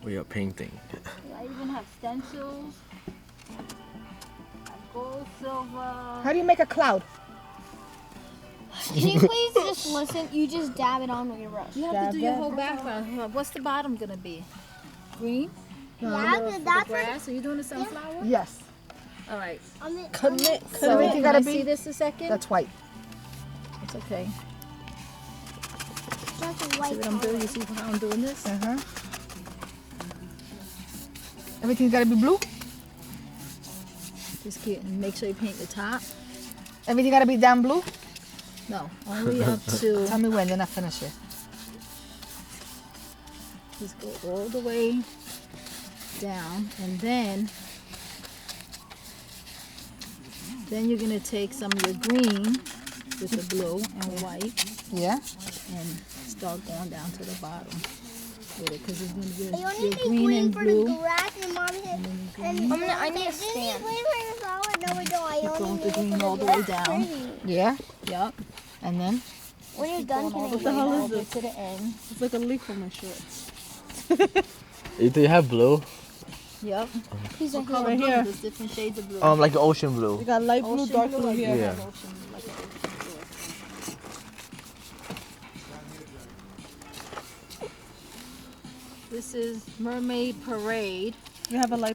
We are painting. I even have stencils. Gold, silver. How do you make a cloud? Can you please just listen? You just dab it on with your brush. You have to do your whole background. What's the bottom gonna be? Green? Yeah, The grass? Are you doing the sunflower? Yes. All right. Commit. So Everything can gotta I be. see this a second? That's white. It's okay. That's a See white what I'm doing? You see how I'm doing this? Everything's gotta be blue. Just make sure you paint the top. Everything gotta be down blue. No, only up to. Tell me when, then I finish it. Just go all the way down, and then you're gonna take some of your green with the blue and white, Yeah. and start going down to the bottom with it, because it's gonna be I only your need green green and for blue. the grass, and Mom said, and I need a didn't stand. you green for the flower? No, we don't. I Keep only going need the it green for all the the way grass. down. Pretty. Yeah. Yep. And then. When you're done, can I What get hell it? is this? To the end. It's like a leaf on my shorts. Do you have blue? Yep. He's right Color Right blue. here. There's different shades of blue. Like the ocean blue. We got light blue, Ocean dark blue like here. Yeah. ocean, like an ocean blue. This is Mermaid Parade. We have a light